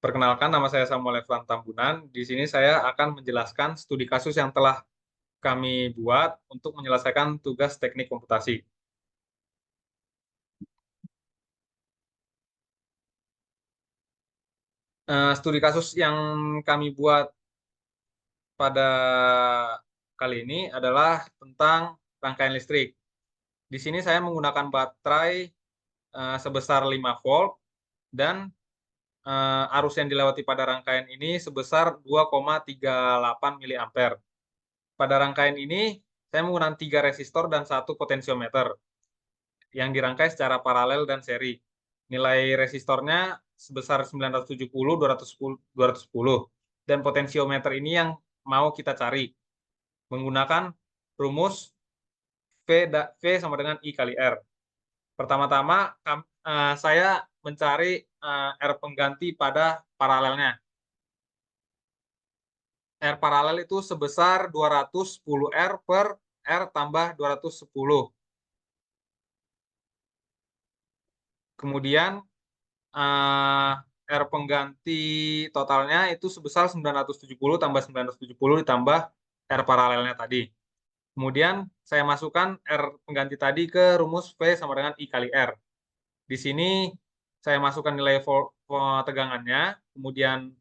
Perkenalkan, nama saya Samuel Evan Tambunan. Di sini saya akan menjelaskan studi kasus yang telah kami buat untuk menyelesaikan tugas teknik komputasi. Studi kasus yang kami buat pada kali ini adalah tentang rangkaian listrik. Di sini saya menggunakan baterai sebesar 5 volt dan arus yang dilewati pada rangkaian ini sebesar 2,38 miliampere. Pada rangkaian ini, saya menggunakan 3 resistor dan 1 potensiometer yang dirangkai secara paralel dan seri. Nilai resistornya sebesar 970, 210, 210. Dan potensiometer ini yang mau kita cari menggunakan rumus V sama dengan I kali R. Pertama-tama saya mencari R pengganti pada paralelnya. R paralel itu sebesar 210 R per R tambah 210. Kemudian R pengganti totalnya itu sebesar 970 tambah 970 ditambah R paralelnya tadi. Kemudian saya masukkan R pengganti tadi ke rumus V sama dengan I kali R. Di sini saya masukkan nilai tegangannya, kemudian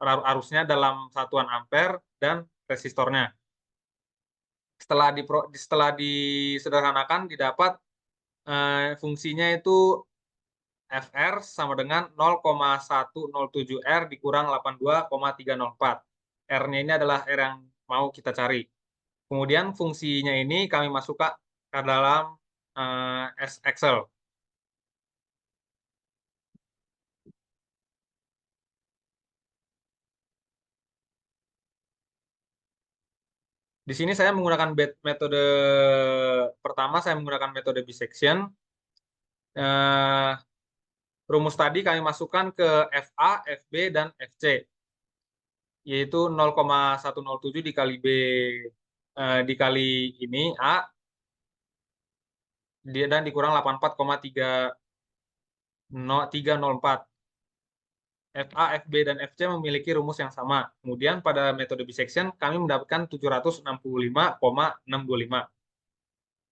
arusnya dalam satuan ampere dan resistornya. Setelah disederhanakan didapat fungsinya itu FR sama dengan 0,107 R dikurang 82,304. R-nya ini adalah R yang mau kita cari. Kemudian fungsinya ini kami masukkan ke dalam Excel. Di sini saya menggunakan metode pertama, saya menggunakan metode bisection. Rumus tadi kami masukkan ke FA, FB, dan FC, yaitu 0,107 dikali B dikali ini A dan dikurang 84,304. FA, FB, dan FC memiliki rumus yang sama. Kemudian pada metode bisection kami mendapatkan 765,625.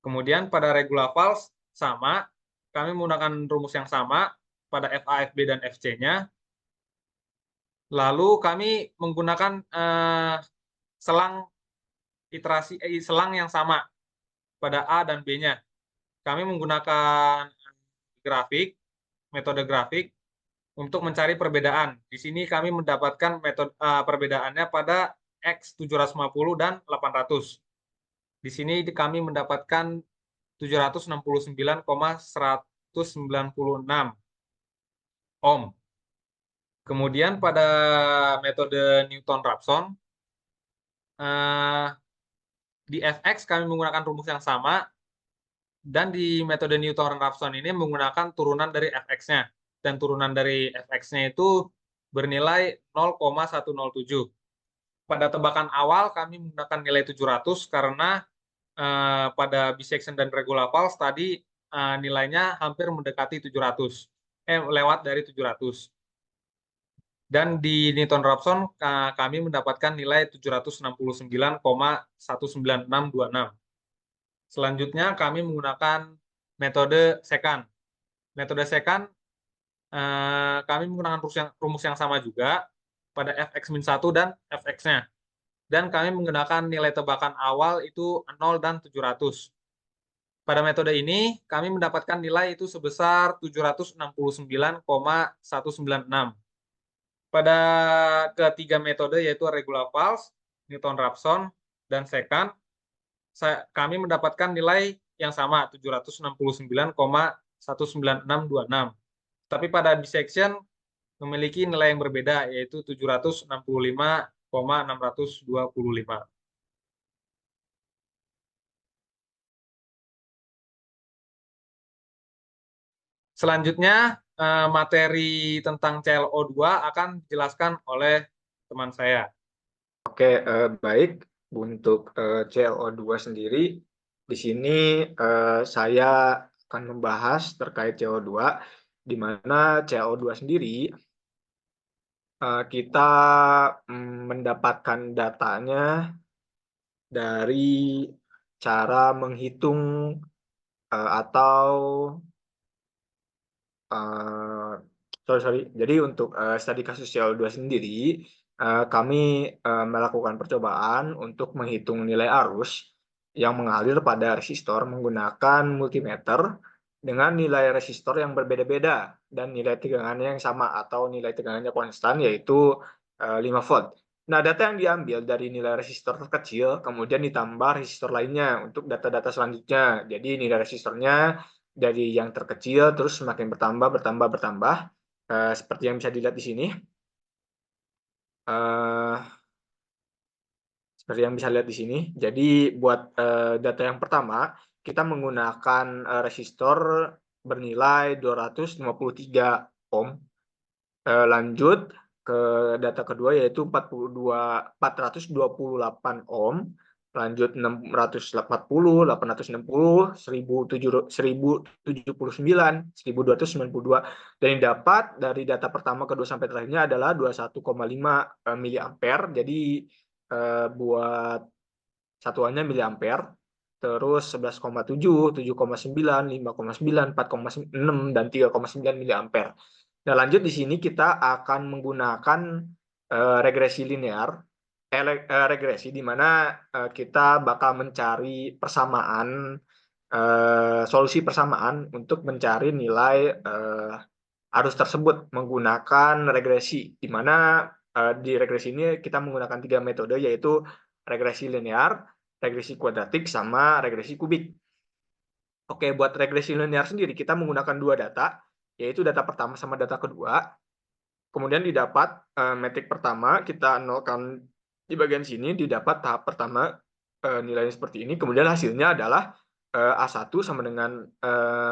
Kemudian pada regula Fals sama, kami menggunakan rumus yang sama pada FA, FB, dan FC-nya. Lalu kami menggunakan selang yang sama pada A dan B-nya. Kami menggunakan metode grafik untuk mencari perbedaan. Di sini kami mendapatkan metode perbedaannya pada X 750 dan 800. Di sini kami mendapatkan 769,196 ohm. Kemudian pada metode Newton-Raphson, di Fx kami menggunakan rumus yang sama, dan di metode Newton-Raphson ini menggunakan turunan dari Fx-nya. Dan turunan dari Fx-nya itu bernilai 0,107. Pada tebakan awal kami menggunakan nilai 700 karena pada bisection dan regula Fals tadi nilainya hampir mendekati 700. Lewat dari 700. Dan di Newton-Raphson kami mendapatkan nilai 769,19626. Selanjutnya kami menggunakan metode secant. Metode secant kami menggunakan rumus yang sama juga pada Fx-1 dan Fx-nya. Dan kami menggunakan nilai tebakan awal itu 0 dan 700. Pada metode ini, kami mendapatkan nilai itu sebesar 769,196. Pada ketiga metode, yaitu regula Fals, Newton-Raphson, dan secant, kami mendapatkan nilai yang sama, 769,19626. Tapi pada bisection memiliki nilai yang berbeda, yaitu 765,625. Selanjutnya, materi tentang ClO2 akan dijelaskan oleh teman saya. Oke, baik. Untuk ClO2 sendiri, di sini saya akan membahas terkait CO2, di mana CO2 sendiri kita mendapatkan datanya dari cara menghitung atau sorry. Jadi untuk studi kasus CO2 sendiri, kami melakukan percobaan untuk menghitung nilai arus yang mengalir pada resistor menggunakan multimeter dengan nilai resistor yang berbeda-beda dan nilai tegangannya yang sama atau nilai tegangannya konstan, yaitu 5 volt. Nah, data yang diambil dari nilai resistor terkecil kemudian ditambah resistor lainnya untuk data-data selanjutnya. Jadi nilai resistornya dari yang terkecil terus semakin bertambah. Seperti yang bisa dilihat di sini. Seperti yang bisa lihat di sini. Jadi buat data yang pertama, kita menggunakan resistor bernilai 253 ohm. Lanjut ke data kedua yaitu 428 ohm. Lanjut 640, 860, 1079, 1292. Dan yang dapat dari data pertama, kedua, sampai terakhirnya adalah 21,5 miliampere. Jadi buat satuannya miliampere. Terus 11,7, 7,9, 5,9, 4,6, dan 3,9 miliampere. Nah, lanjut di sini kita akan menggunakan regresi linear, regresi di mana kita bakal mencari persamaan, solusi persamaan untuk mencari nilai arus tersebut menggunakan regresi, di mana di regresi ini kita menggunakan 3 metode, yaitu regresi linear, regresi kuadratik, sama regresi kubik. Oke, buat regresi linear sendiri kita menggunakan 2 data, yaitu data pertama sama data kedua. Kemudian didapat metrik pertama, kita nolkan di bagian sini, didapat tahap pertama nilainya seperti ini. Kemudian hasilnya adalah A1 sama dengan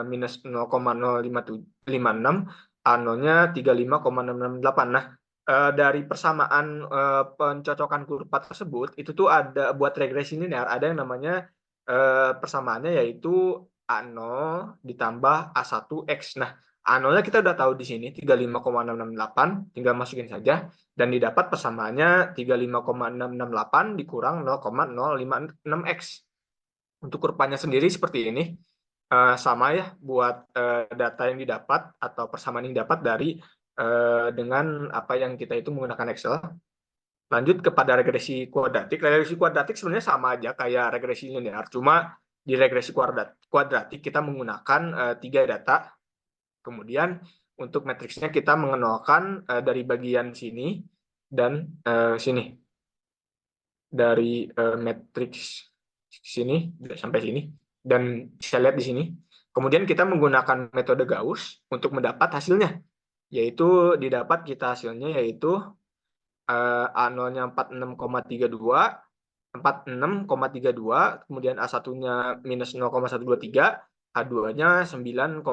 minus 0,0556, A0-nya 35,668. Nah, dari persamaan pencocokan kurva tersebut, itu tuh ada buat regresi linear, ada yang namanya persamaannya yaitu A0 ditambah A1X. Nah, A0-nya kita udah tahu di sini 35,668, tinggal masukin saja, dan didapat persamaannya 35,668 dikurang 0,056x. Untuk kurvanya sendiri seperti ini, sama ya buat data yang didapat atau persamaan yang didapat dari dengan apa yang kita itu menggunakan Excel. Lanjut kepada regresi kuadratik. Regresi kuadratik sebenarnya sama aja kayak regresi linear, cuma di regresi kuadratik kita menggunakan 3 data. Kemudian untuk matriksnya kita mengenalkan dari bagian sini dan sini. Dari matriks sini sampai sini, dan bisa lihat di sini. Kemudian kita menggunakan metode Gauss untuk mendapat hasilnya, yaitu didapat kita hasilnya yaitu A0-nya 46,32, kemudian A1-nya minus 0,123, A2-nya 9,8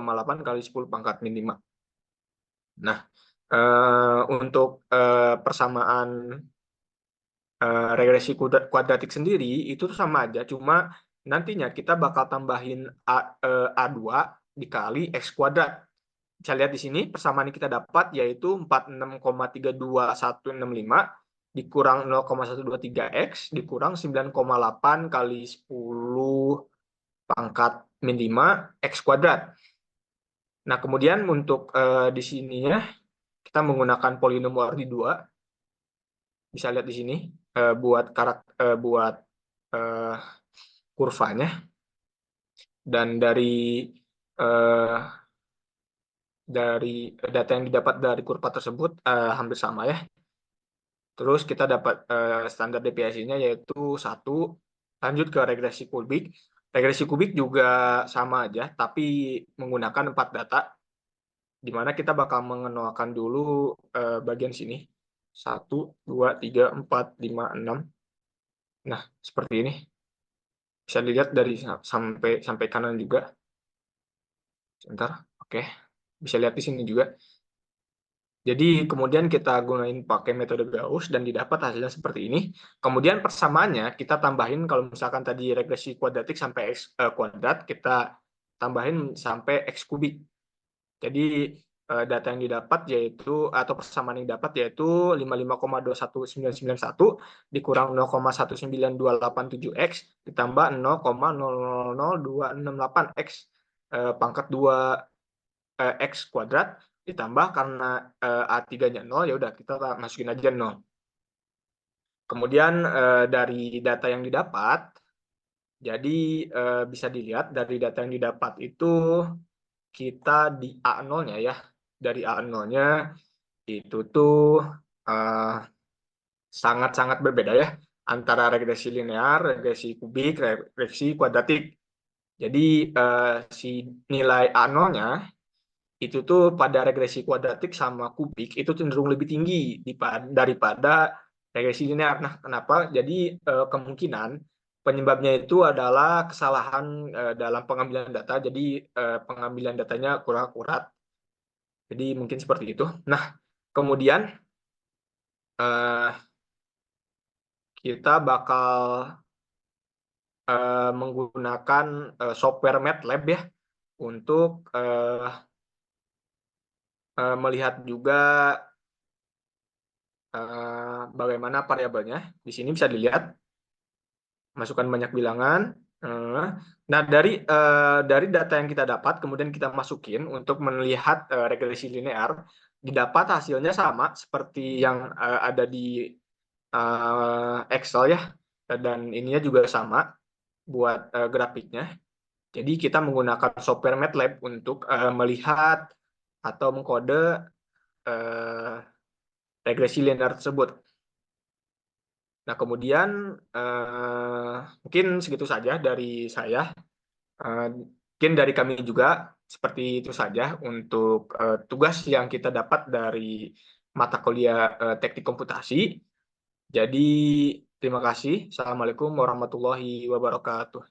kali 10 pangkat min 5. Nah, untuk persamaan regresi kuadratik sendiri itu sama aja, cuma nantinya kita bakal tambahin A2 dikali X kuadrat. Bisa lihat di sini persamaan yang kita dapat yaitu 46,32165 dikurang 0,123x dikurang 9,8 kali 10 pangkat min 5 X kuadrat. Nah, kemudian untuk di sininya kita menggunakan polinom ordi 2. Bisa lihat di sini buat kurvanya, dan dari data yang didapat dari kurva tersebut hampir sama ya. Terus kita dapat standar deviasinya yaitu 1. Lanjut ke regresi kubik. Regresi kubik juga sama aja, tapi menggunakan 4 data, di mana kita bakal mengenalkan dulu bagian sini. 1, 2, 3, 4, 5, 6. Nah, seperti ini. Bisa dilihat dari sampai kanan juga. Sebentar, oke. Bisa lihat di sini juga. Jadi kemudian kita gunain pakai metode Gauss dan didapat hasilnya seperti ini. Kemudian persamaannya kita tambahin, kalau misalkan tadi regresi kuadratik sampai X kuadrat, kita tambahin sampai X kubik. Jadi data yang didapat yaitu atau persamaan yang didapat yaitu 55,21991 dikurang 0,19287x ditambah 0,000268x pangkat 2 x kuadrat ditambah karena A3-nya 0 ya udah kita masukin aja 0. Kemudian dari data yang didapat, jadi bisa dilihat dari data yang didapat itu kita di A0-nya ya, dari A0-nya itu tuh sangat-sangat berbeda ya antara regresi linear, regresi kubik, regresi kuadratik. Jadi si nilai A0-nya itu tuh pada regresi kuadratik sama kubik itu cenderung lebih tinggi daripada regresi linear. Nah, kenapa? Jadi kemungkinan penyebabnya itu adalah kesalahan dalam pengambilan data. Jadi pengambilan datanya kurang akurat. Jadi mungkin seperti itu. Nah, kemudian eh, kita bakal menggunakan software MATLAB ya untuk melihat juga bagaimana variabelnya. Di sini bisa dilihat masukkan banyak bilangan. Nah, dari data yang kita dapat, kemudian kita masukin untuk melihat regresi linear, didapat hasilnya sama seperti yang ada di Excel ya, dan ininya juga sama buat grafiknya. Jadi kita menggunakan software MATLAB untuk melihat atau mengkode regresi linear tersebut. Nah, kemudian mungkin segitu saja dari saya. Mungkin dari kami juga seperti itu saja untuk tugas yang kita dapat dari mata kuliah teknik komputasi. Jadi, terima kasih. Assalamualaikum warahmatullahi wabarakatuh.